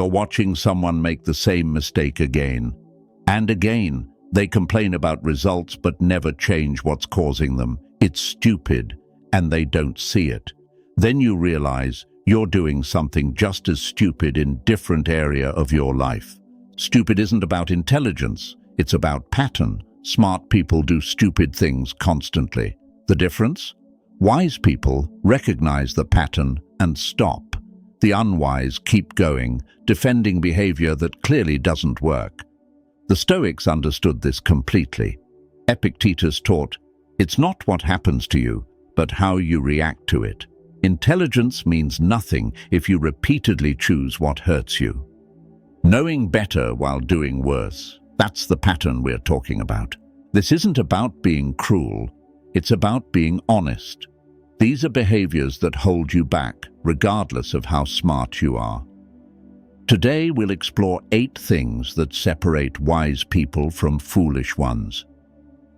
You're watching someone make the same mistake again and again. They complain about results but never change what's causing them. It's stupid, and they don't see it. Then you realize you're doing something just as stupid in different area of your life. Stupid isn't about intelligence, it's about pattern. Smart people do stupid things constantly. The difference? Wise people recognize the pattern and stop. The unwise keep going, defending behavior that clearly doesn't work. The Stoics understood this completely. Epictetus taught, it's not what happens to you, but how you react to it. Intelligence means nothing if you repeatedly choose what hurts you. Knowing better while doing worse, that's the pattern we're talking about. This isn't about being cruel, it's about being honest. These are behaviors that hold you back, regardless of how smart you are. Today we'll explore 8 things that separate wise people from foolish ones.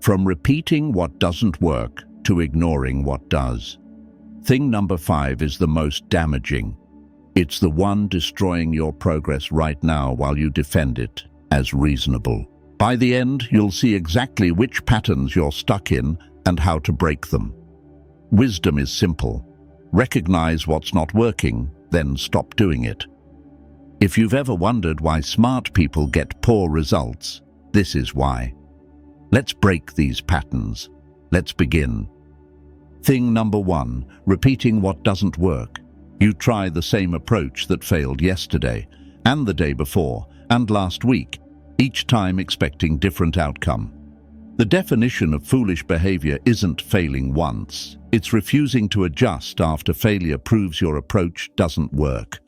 From repeating what doesn't work to ignoring what does. Thing number 5 is the most damaging. It's the one destroying your progress right now while you defend it as reasonable. By the end, you'll see exactly which patterns you're stuck in and how to break them. Wisdom is simple. Recognize what's not working, then stop doing it. If you've ever wondered why smart people get poor results, this is why. Let's break these patterns. Let's begin. Thing number 1, repeating what doesn't work. You try the same approach that failed yesterday, and the day before, and last week, each time expecting different outcome. The definition of foolish behavior isn't failing once. It's refusing to adjust after failure proves your approach doesn't work.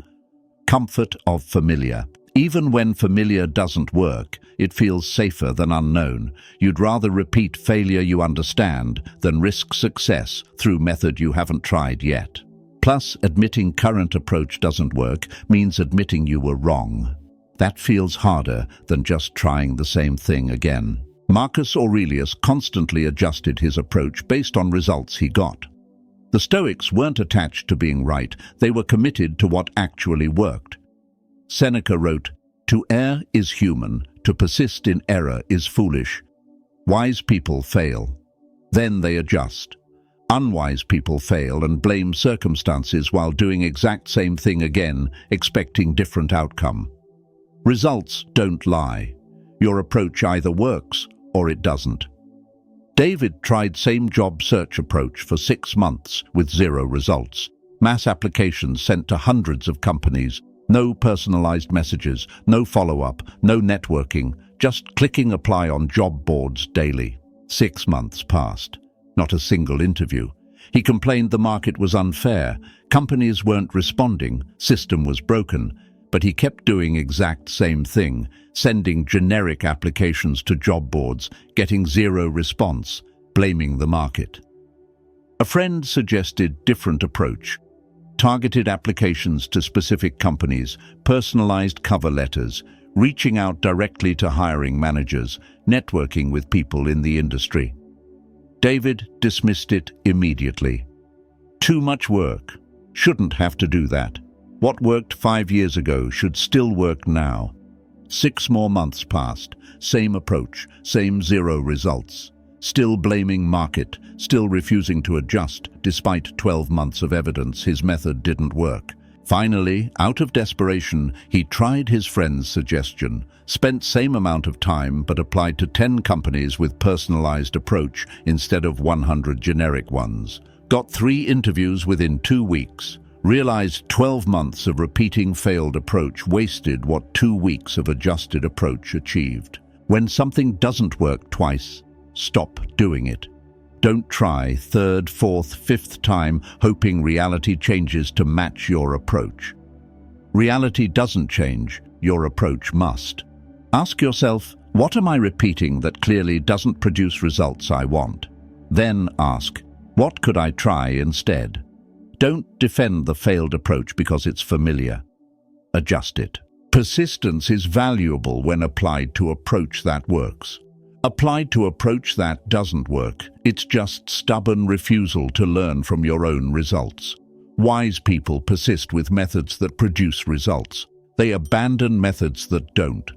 Comfort of familiar. Even when familiar doesn't work, it feels safer than unknown. You'd rather repeat failure you understand than risk success through method you haven't tried yet. Plus, admitting current approach doesn't work means admitting you were wrong. That feels harder than just trying the same thing again. Marcus Aurelius constantly adjusted his approach based on results he got. The Stoics weren't attached to being right, they were committed to what actually worked. Seneca wrote, "To err is human, to persist in error is foolish." Wise people fail. Then they adjust. Unwise people fail and blame circumstances while doing exact same thing again, expecting different outcome. Results don't lie. Your approach either works or it doesn't. David tried same job search approach for 6 months with 0 results. Mass applications sent to hundreds of companies. No personalized messages, no follow-up, no networking, just clicking apply on job boards daily. 6 months passed. Not a single interview. He complained the market was unfair, companies weren't responding, system was broken, but he kept doing exact same thing, sending generic applications to job boards, getting 0 response, blaming the market. A friend suggested different approach. Targeted applications to specific companies, personalized cover letters, reaching out directly to hiring managers, networking with people in the industry. David dismissed it immediately. Too much work. Shouldn't have to do that. What worked 5 years ago should still work now. 6 more months passed. Same approach, same 0 results. Still blaming market, still refusing to adjust, despite 12 months of evidence his method didn't work. Finally, out of desperation, he tried his friend's suggestion, spent same amount of time but applied to 10 companies with personalized approach instead of 100 generic ones. Got 3 interviews within 2 weeks. Realized 12 months of repeating failed approach wasted what 2 weeks of adjusted approach achieved. When something doesn't work twice, stop doing it. Don't try 3rd, 4th, 5th time hoping reality changes to match your approach. Reality doesn't change, your approach must. Ask yourself, what am I repeating that clearly doesn't produce results I want? Then ask, what could I try instead? Don't defend the failed approach because it's familiar. Adjust it. Persistence is valuable when applied to approach that works. Applied to approach that doesn't work, it's just stubborn refusal to learn from your own results. Wise people persist with methods that produce results. They abandon methods that don't.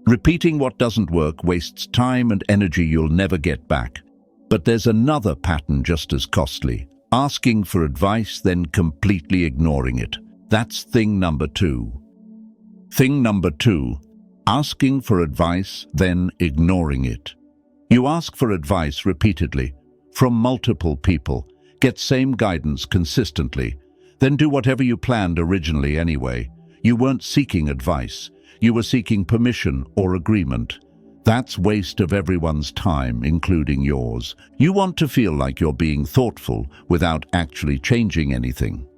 Repeating what doesn't work wastes time and energy you'll never get back. But there's another pattern just as costly. Asking for advice, then completely ignoring it. That's thing number 2. Thing number 2. Asking for advice, then ignoring it. You ask for advice repeatedly, from multiple people, get same guidance consistently, then do whatever you planned originally anyway. You weren't seeking advice. You were seeking permission or agreement. That's waste of everyone's time, including yours. You want to feel like you're being thoughtful without actually changing anything.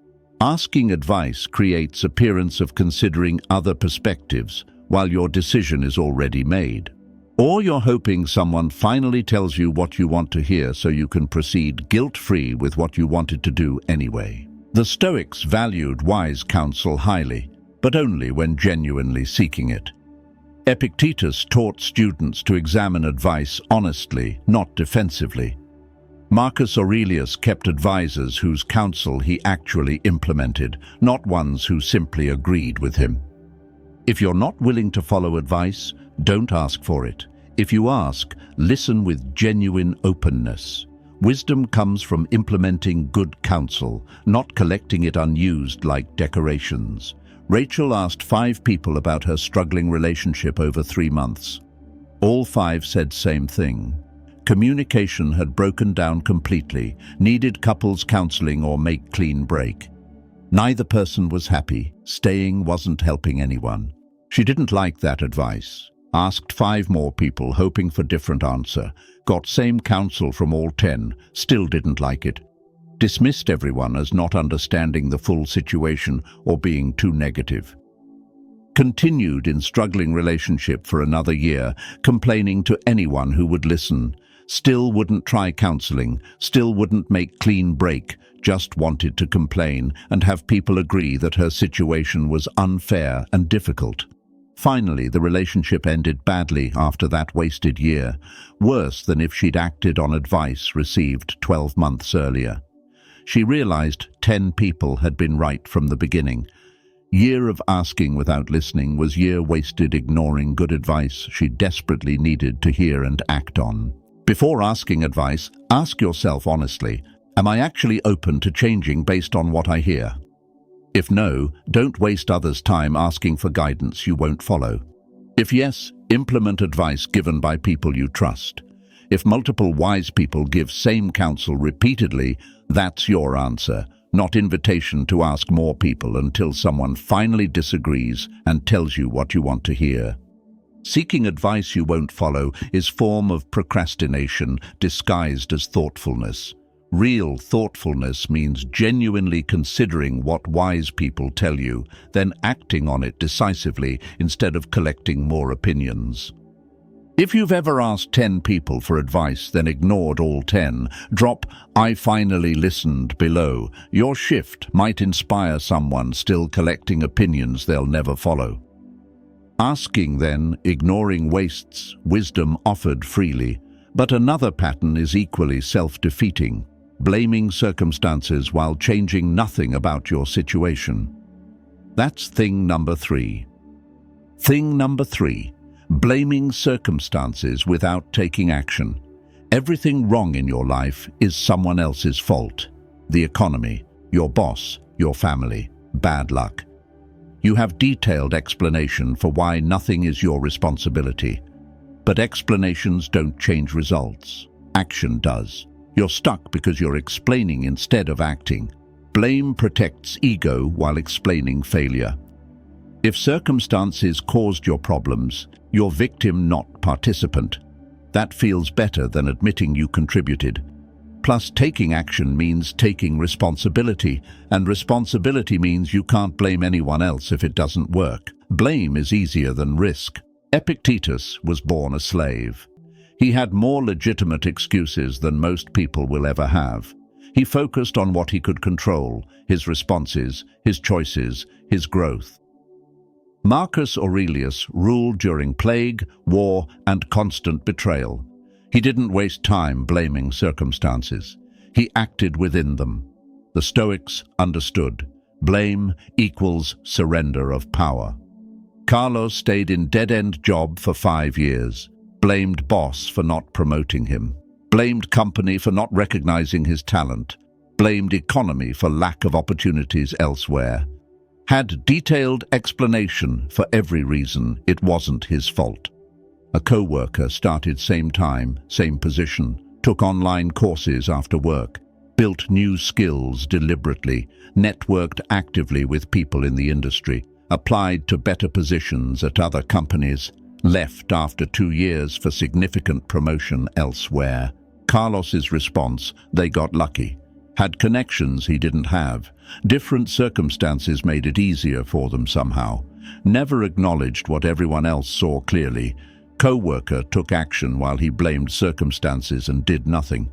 Asking advice creates appearance of considering other perspectives while your decision is already made. Or you're hoping someone finally tells you what you want to hear so you can proceed guilt-free with what you wanted to do anyway. The Stoics valued wise counsel highly, but only when genuinely seeking it. Epictetus taught students to examine advice honestly, not defensively. Marcus Aurelius kept advisors whose counsel he actually implemented, not ones who simply agreed with him. If you're not willing to follow advice, don't ask for it. If you ask, listen with genuine openness. Wisdom comes from implementing good counsel, not collecting it unused like decorations. Rachel asked 5 people about her struggling relationship over 3 months. All 5 said same thing. Communication had broken down completely, needed couples counseling or make clean break. Neither person was happy. Staying wasn't helping anyone. She didn't like that advice. Asked 5 more people, hoping for different answer. Got same counsel from all 10, still didn't like it. Dismissed everyone as not understanding the full situation or being too negative. Continued in struggling relationship for another year, complaining to anyone who would listen. Still wouldn't try counseling, still wouldn't make clean break, just wanted to complain and have people agree that her situation was unfair and difficult. Finally, the relationship ended badly after that wasted year, worse than if she'd acted on advice received 12 months earlier. She realized 10 people had been right from the beginning. Year of asking without listening was year wasted ignoring good advice she desperately needed to hear and act on. Before asking advice, ask yourself honestly, am I actually open to changing based on what I hear? If no, don't waste others' time asking for guidance you won't follow. If yes, implement advice given by people you trust. If multiple wise people give same counsel repeatedly, that's your answer, not invitation to ask more people until someone finally disagrees and tells you what you want to hear. Seeking advice you won't follow is a form of procrastination disguised as thoughtfulness. Real thoughtfulness means genuinely considering what wise people tell you, then acting on it decisively instead of collecting more opinions. If you've ever asked 10 people for advice, then ignored all 10, drop "I finally listened" below. Your shift might inspire someone still collecting opinions they'll never follow. Asking, then ignoring wastes wisdom offered freely. But another pattern is equally self-defeating. Blaming circumstances while changing nothing about your situation. That's thing number 3. Thing number 3. Blaming circumstances without taking action. Everything wrong in your life is someone else's fault. The economy, your boss, your family, bad luck. You have detailed explanation for why nothing is your responsibility. But explanations don't change results. Action does. You're stuck because you're explaining instead of acting. Blame protects ego while explaining failure. If circumstances caused your problems, you're victim, not participant. That feels better than admitting you contributed. Plus, taking action means taking responsibility, and responsibility means you can't blame anyone else if it doesn't work. Blame is easier than risk. Epictetus was born a slave. He had more legitimate excuses than most people will ever have. He focused on what he could control, his responses, his choices, his growth. Marcus Aurelius ruled during plague, war, and constant betrayal. He didn't waste time blaming circumstances. He acted within them. The Stoics understood. Blame equals surrender of power. Carlos stayed in dead-end job for 5 years, blamed boss for not promoting him, blamed company for not recognizing his talent, blamed economy for lack of opportunities elsewhere, had detailed explanation for every reason it wasn't his fault. A co-worker started same time, same position, took online courses after work, built new skills deliberately, networked actively with people in the industry, applied to better positions at other companies, left after 2 years for significant promotion elsewhere. Carlos's response: they got lucky. Had connections he didn't have. Different circumstances made it easier for them somehow. Never acknowledged what everyone else saw clearly. Co-worker took action while he blamed circumstances and did nothing.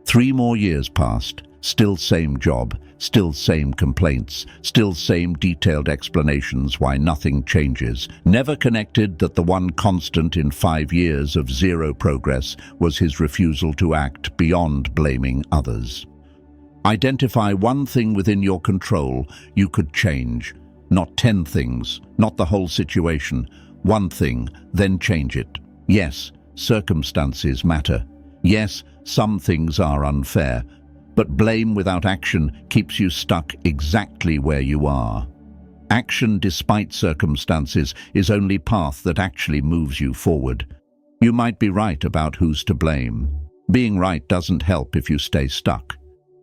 3 more years passed. Still same job, still same complaints, still same detailed explanations why nothing changes. Never connected that the one constant in 5 years of zero progress was his refusal to act beyond blaming others. Identify one thing within your control you could change. Not 10 things, not the whole situation. One thing, then change it. Yes, circumstances matter. Yes, some things are unfair. But blame without action keeps you stuck exactly where you are. Action despite circumstances is only path that actually moves you forward. You might be right about who's to blame. Being right doesn't help if you stay stuck.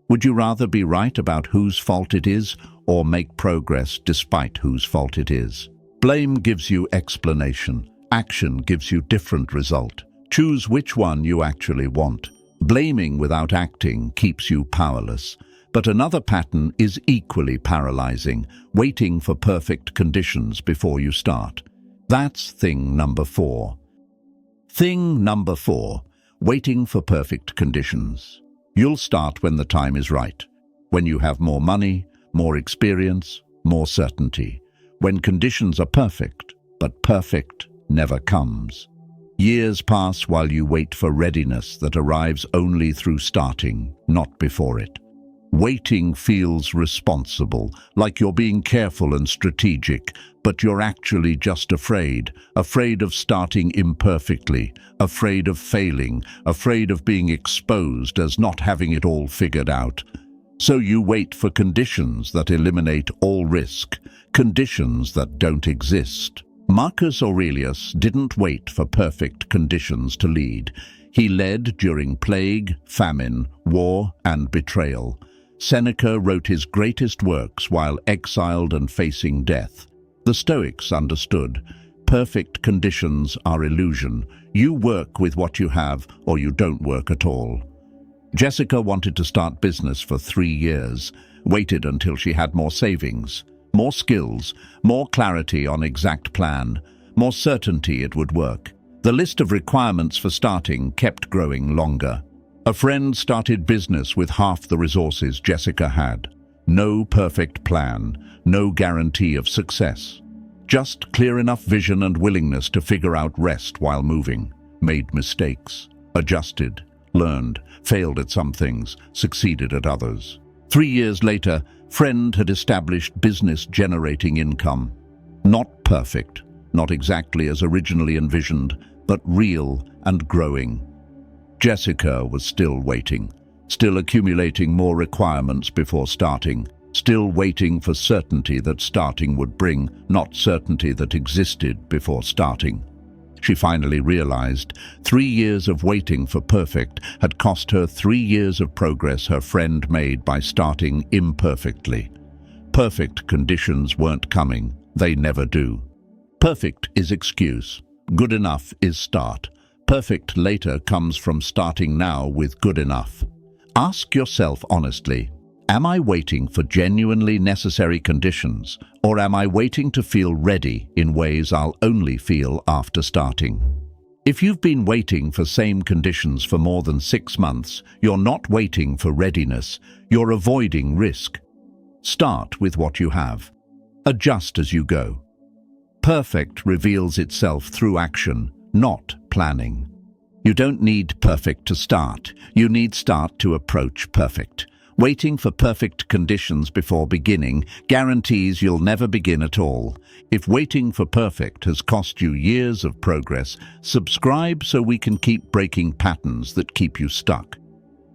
Would you rather be right about whose fault it is or make progress despite whose fault it is? Blame gives you explanation. Action gives you different result. Choose which one you actually want. Blaming without acting keeps you powerless. But another pattern is equally paralyzing, waiting for perfect conditions before you start. That's thing number 4. Thing number 4, waiting for perfect conditions. You'll start when the time is right, when you have more money, more experience, more certainty, when conditions are perfect, but perfect never comes. Years pass while you wait for readiness that arrives only through starting, not before it. Waiting feels responsible, like you're being careful and strategic, but you're actually just afraid of starting imperfectly, afraid of failing, afraid of being exposed as not having it all figured out. So you wait for conditions that eliminate all risk, conditions that don't exist. Marcus Aurelius didn't wait for perfect conditions to lead. He led during plague, famine, war, and betrayal. Seneca wrote his greatest works while exiled and facing death. The Stoics understood, perfect conditions are illusion. You work with what you have, or you don't work at all. Jessica wanted to start business for 3 years, waited until she had more savings, more skills, more clarity on exact plan, more certainty it would work. The list of requirements for starting kept growing longer. A friend started business with half the resources Jessica had. No perfect plan, no guarantee of success. Just clear enough vision and willingness to figure out rest while moving. Made mistakes, adjusted, learned, failed at some things, succeeded at others. 3 years later, friend had established business generating income. Not perfect, not exactly as originally envisioned, but real and growing. Jessica was still waiting, still accumulating more requirements before starting, still waiting for certainty that starting would bring, not certainty that existed before starting. She finally realized 3 years of waiting for perfect had cost her 3 years of progress her friend made by starting imperfectly. Perfect conditions weren't coming. They never do. Perfect is excuse. Good enough is start. Perfect later comes from starting now with good enough. Ask yourself honestly, am I waiting for genuinely necessary conditions, or am I waiting to feel ready in ways I'll only feel after starting? If you've been waiting for same conditions for more than 6 months, you're not waiting for readiness, you're avoiding risk. Start with what you have. Adjust as you go. Perfect reveals itself through action, not planning. You don't need perfect to start. You need start to approach perfect. Waiting for perfect conditions before beginning guarantees you'll never begin at all. If waiting for perfect has cost you years of progress, subscribe so we can keep breaking patterns that keep you stuck.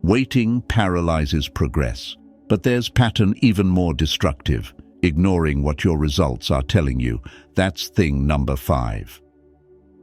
Waiting paralyzes progress, but there's pattern even more destructive, ignoring what your results are telling you. That's thing number 5.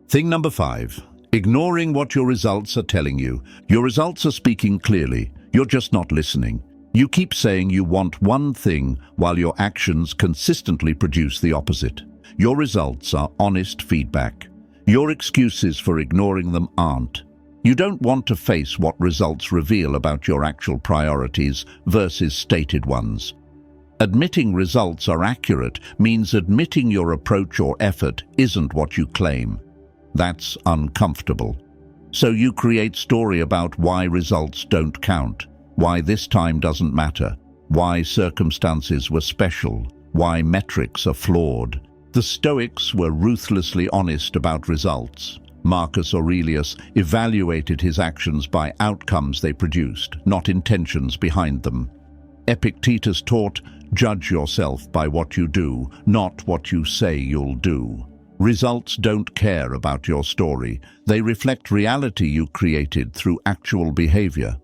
Thing number 5. Ignoring what your results are telling you. Your results are speaking clearly. You're just not listening. You keep saying you want one thing while your actions consistently produce the opposite. Your results are honest feedback. Your excuses for ignoring them aren't. You don't want to face what results reveal about your actual priorities versus stated ones. Admitting results are accurate means admitting your approach or effort isn't what you claim. That's uncomfortable. So you create story about why results don't count, why this time doesn't matter, why circumstances were special, why metrics are flawed. The Stoics were ruthlessly honest about results. Marcus Aurelius evaluated his actions by outcomes they produced, not intentions behind them. Epictetus taught, judge yourself by what you do, not what you say you'll do. Results don't care about your story. They reflect reality you created through actual behavior.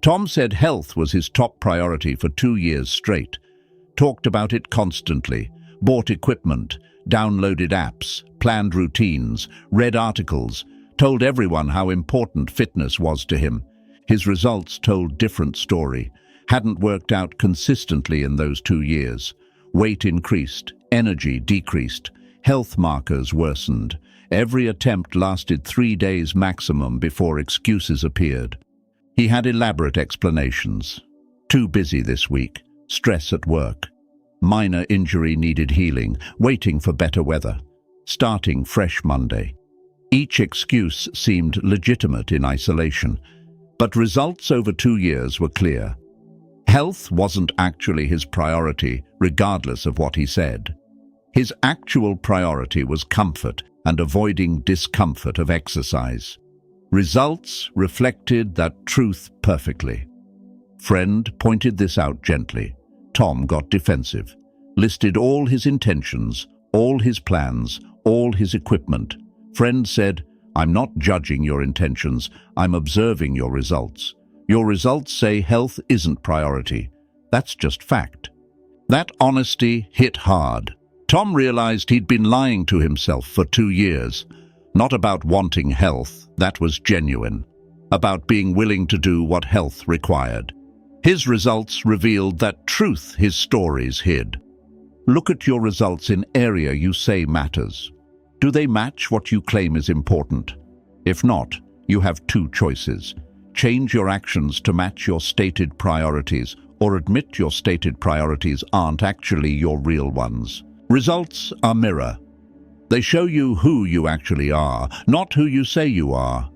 Tom said health was his top priority for 2 years straight. Talked about it constantly. Bought equipment, downloaded apps, planned routines, read articles, told everyone how important fitness was to him. His results told different story. Hadn't worked out consistently in those 2 years. Weight increased, energy decreased, health markers worsened. Every attempt lasted 3 days maximum before excuses appeared. He had elaborate explanations. Too busy this week, stress at work, minor injury needed healing, waiting for better weather, starting fresh Monday. Each excuse seemed legitimate in isolation, but results over 2 years were clear. Health wasn't actually his priority, regardless of what he said. His actual priority was comfort and avoiding discomfort of exercise. Results reflected that truth perfectly. Friend pointed this out gently. Tom got defensive, listed all his intentions, all his plans, all his equipment. Friend said, I'm not judging your intentions, I'm observing your results. Your results say health isn't priority. That's just fact. That honesty hit hard. Tom realized he'd been lying to himself for 2 years. Not about wanting health, that was genuine. About being willing to do what health required. His results revealed that truth his stories hid. Look at your results in area you say matters. Do they match what you claim is important? If not, you have 2 choices. Change your actions to match your stated priorities, or admit your stated priorities aren't actually your real ones. Results are mirror. They show you who you actually are, not who you say you are.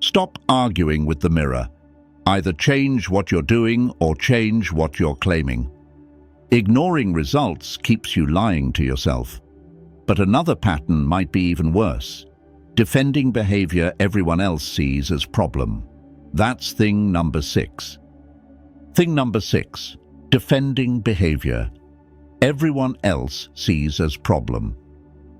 Stop arguing with the mirror. Either change what you're doing or change what you're claiming. Ignoring results keeps you lying to yourself. But another pattern might be even worse. Defending behavior everyone else sees as problem. That's thing number 6. Thing number 6. Defending behavior everyone else sees as problem.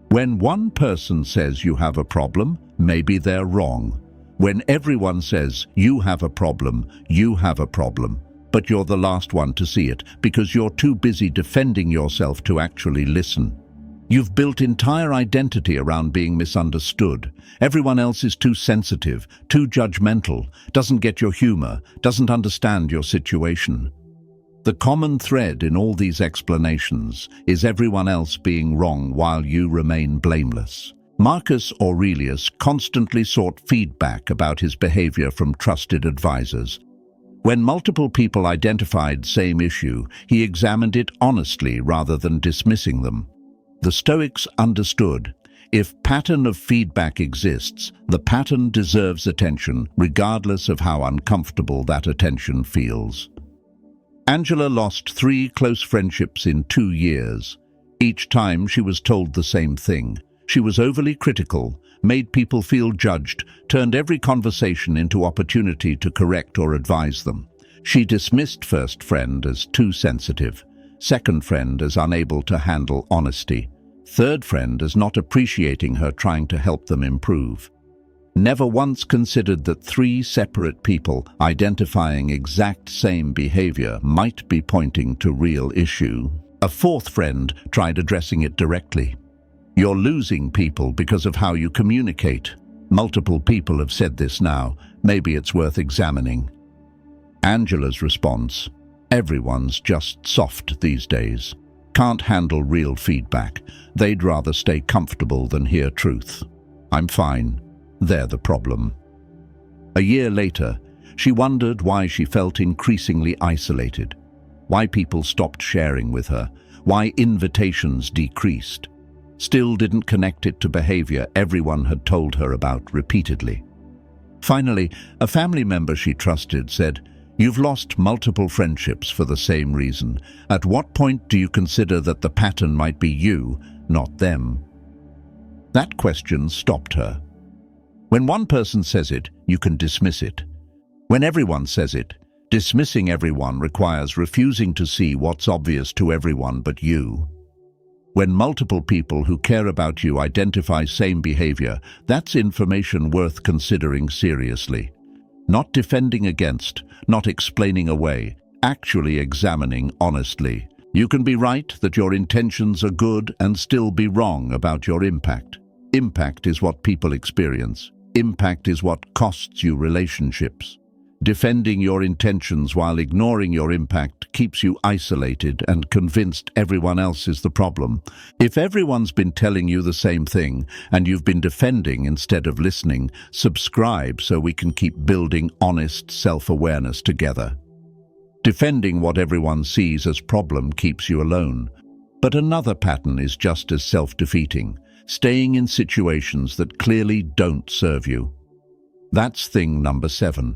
When one person says you have a problem, maybe they're wrong. When everyone says you have a problem, you have a problem. But you're the last one to see it because you're too busy defending yourself to actually listen. You've built entire identity around being misunderstood. Everyone else is too sensitive, too judgmental, doesn't get your humor, doesn't understand your situation. The common thread in all these explanations is everyone else being wrong while you remain blameless. Marcus Aurelius constantly sought feedback about his behavior from trusted advisors. When multiple people identified same issue, he examined it honestly rather than dismissing them. The Stoics understood, if pattern of feedback exists, the pattern deserves attention, regardless of how uncomfortable that attention feels. Angela lost 3 close friendships in 2 years. Each time she was told the same thing. She was overly critical, made people feel judged, turned every conversation into opportunity to correct or advise them. She dismissed first friend as too sensitive, second friend as unable to handle honesty, third friend as not appreciating her trying to help them improve. Never once considered that three separate people identifying exact same behavior might be pointing to real issue. A fourth friend tried addressing it directly. You're losing people because of how you communicate. Multiple people have said this now. Maybe it's worth examining. Angela's response: everyone's just soft these days. Can't handle real feedback. They'd rather stay comfortable than hear truth. I'm fine. They're the problem. A year later, she wondered why she felt increasingly isolated, why people stopped sharing with her, why invitations decreased. Still didn't connect it to behavior everyone had told her about repeatedly. Finally, a family member she trusted said, "You've lost multiple friendships for the same reason. At what point do you consider that the pattern might be you, not them?" That question stopped her. When one person says it, you can dismiss it. When everyone says it, dismissing everyone requires refusing to see what's obvious to everyone but you. When multiple people who care about you identify same behavior, that's information worth considering seriously. Not defending against, not explaining away, actually examining honestly. You can be right that your intentions are good and still be wrong about your impact. Impact is what people experience. Impact is what costs you relationships. Defending your intentions while ignoring your impact keeps you isolated and convinced everyone else is the problem. If everyone's been telling you the same thing and you've been defending instead of listening, subscribe so we can keep building honest self-awareness together. Defending what everyone sees as problem keeps you alone. But another pattern is just as self-defeating: staying in situations that clearly don't serve you. That's thing number 7.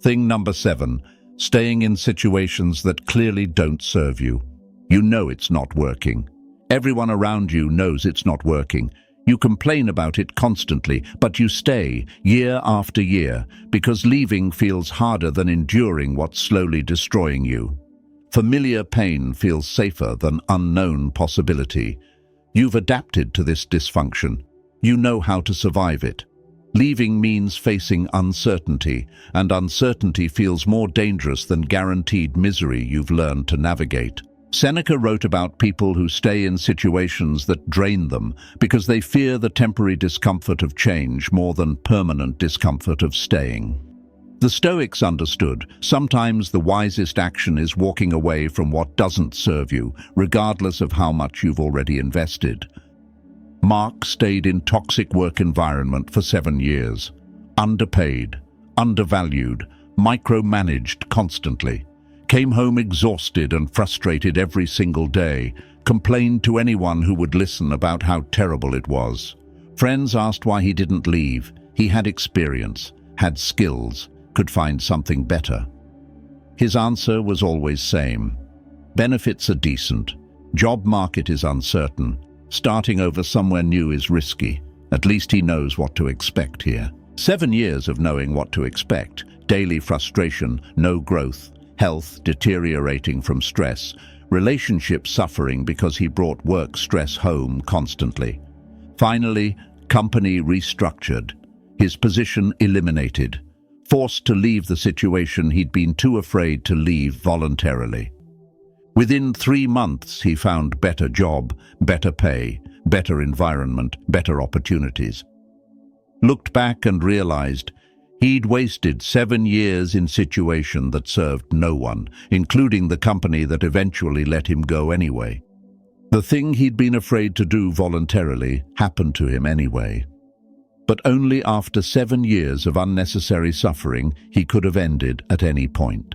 Thing number 7, staying in situations that clearly don't serve you. You know it's not working. Everyone around you knows it's not working. You complain about it constantly, but you stay year after year because leaving feels harder than enduring what's slowly destroying you. Familiar pain feels safer than unknown possibility. You've adapted to this dysfunction. You know how to survive it. Leaving means facing uncertainty, and uncertainty feels more dangerous than guaranteed misery you've learned to navigate. Seneca wrote about people who stay in situations that drain them because they fear the temporary discomfort of change more than permanent discomfort of staying. The Stoics understood sometimes the wisest action is walking away from what doesn't serve you, regardless of how much you've already invested. Mark stayed in toxic work environment for 7 years. Underpaid, undervalued, micromanaged constantly. Came home exhausted and frustrated every single day. Complained to anyone who would listen about how terrible it was. Friends asked why he didn't leave. He had experience, had skills, could find something better. His answer was always same. Benefits are decent. Job market is uncertain. Starting over somewhere new is risky. At least he knows what to expect here. 7 years of knowing what to expect. Daily frustration, no growth, health deteriorating from stress, relationships suffering because he brought work stress home constantly. Finally, company restructured. His position eliminated. Forced to leave the situation he'd been too afraid to leave voluntarily. Within 3 months, he found better job, better pay, better environment, better opportunities. Looked back and realized he'd wasted 7 years in situation that served no one, including the company that eventually let him go anyway. The thing he'd been afraid to do voluntarily happened to him anyway. But only after 7 years of unnecessary suffering he could have ended at any point.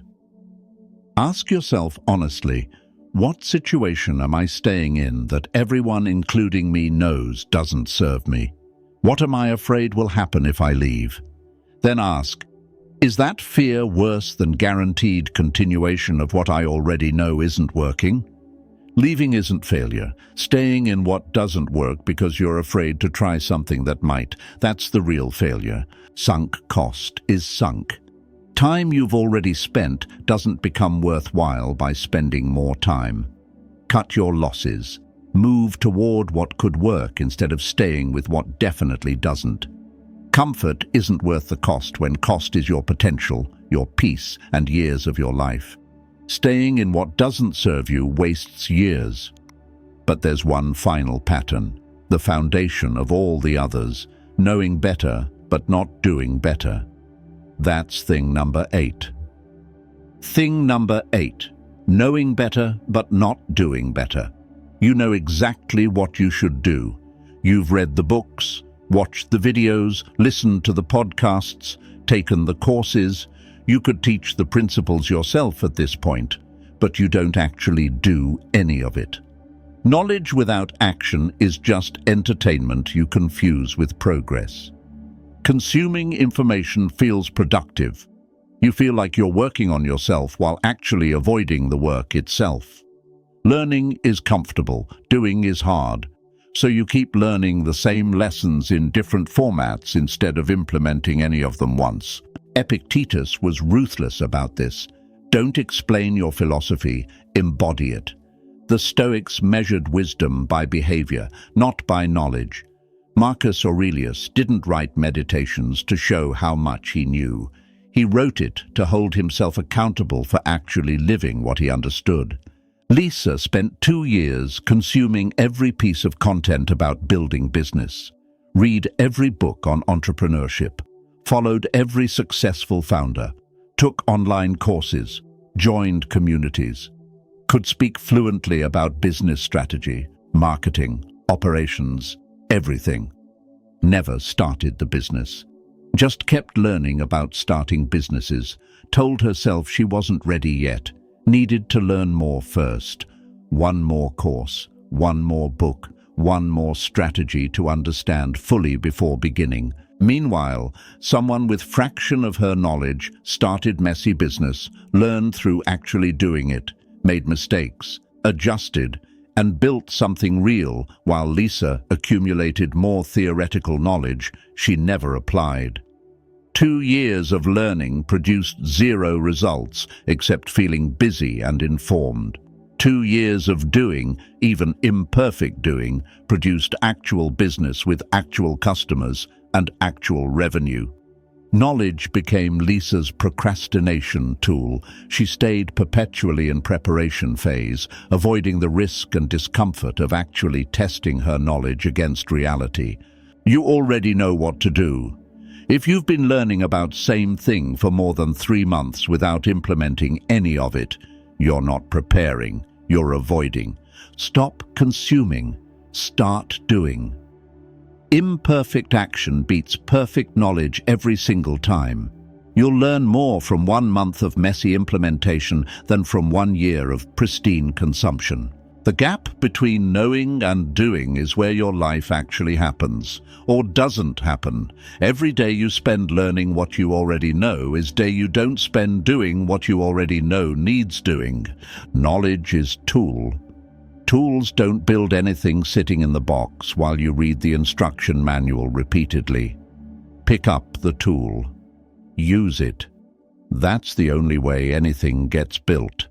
Ask yourself honestly, what situation am I staying in that everyone, including me, knows doesn't serve me? What am I afraid will happen if I leave? Then ask, is that fear worse than guaranteed continuation of what I already know isn't working? Leaving isn't failure. Staying in what doesn't work because you're afraid to try something that might, that's the real failure. Sunk cost is sunk. Time you've already spent doesn't become worthwhile by spending more time. Cut your losses. Move toward what could work instead of staying with what definitely doesn't. Comfort isn't worth the cost when cost is your potential, your peace, and years of your life. Staying in what doesn't serve you wastes years. But there's one final pattern, the foundation of all the others, knowing better but not doing better. That's thing number 8. Thing number 8, knowing better but not doing better. You know exactly what you should do. You've read the books, watched the videos, listened to the podcasts, taken the courses. You could teach the principles yourself at this point, but you don't actually do any of it. Knowledge without action is just entertainment you confuse with progress. Consuming information feels productive. You feel like you're working on yourself while actually avoiding the work itself. Learning is comfortable, doing is hard. So you keep learning the same lessons in different formats instead of implementing any of them once. Epictetus was ruthless about this. Don't explain your philosophy, embody it. The Stoics measured wisdom by behavior, not by knowledge. Marcus Aurelius didn't write Meditations to show how much he knew. He wrote it to hold himself accountable for actually living what he understood. Lisa spent 2 years consuming every piece of content about building business, read every book on entrepreneurship, followed every successful founder, took online courses, joined communities, could speak fluently about business strategy, marketing, operations, everything. Never started the business. Just kept learning about starting businesses, told herself she wasn't ready yet, needed to learn more first. One more course, one more book, one more strategy to understand fully before beginning. Meanwhile, someone with fraction of her knowledge started messy business, learned through actually doing it, made mistakes, adjusted, and built something real, while Lisa accumulated more theoretical knowledge she never applied. 2 years of learning produced 0 results except feeling busy and informed. 2 years of doing, even imperfect doing, produced actual business with actual customers and actual revenue. Knowledge became Lisa's procrastination tool. She stayed perpetually in preparation phase, avoiding the risk and discomfort of actually testing her knowledge against reality. You already know what to do. If you've been learning about same thing for more than 3 months without implementing any of it, you're not preparing, you're avoiding. Stop consuming, start doing. Imperfect action beats perfect knowledge every single time. You'll learn more from 1 month of messy implementation than from 1 year of pristine consumption. The gap between knowing and doing is where your life actually happens, or doesn't happen. Every day you spend learning what you already know is day you don't spend doing what you already know needs doing. Knowledge is tool. Tools don't build anything sitting in the box while you read the instruction manual repeatedly. Pick up the tool. Use it. That's the only way anything gets built.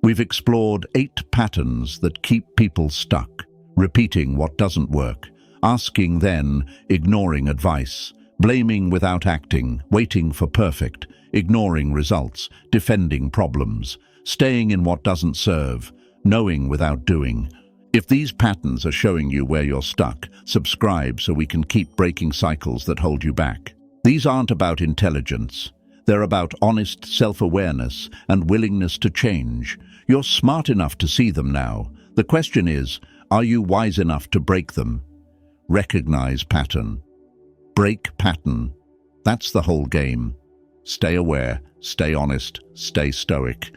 We've explored 8 patterns that keep people stuck, repeating what doesn't work, asking then, ignoring advice, blaming without acting, waiting for perfect, ignoring results, defending problems, staying in what doesn't serve, knowing without doing. If these patterns are showing you where you're stuck, subscribe so we can keep breaking cycles that hold you back. These aren't about intelligence. They're about honest self-awareness and willingness to change. You're smart enough to see them now. The question is, are you wise enough to break them? Recognize pattern. Break pattern. That's the whole game. Stay aware, stay honest, stay stoic.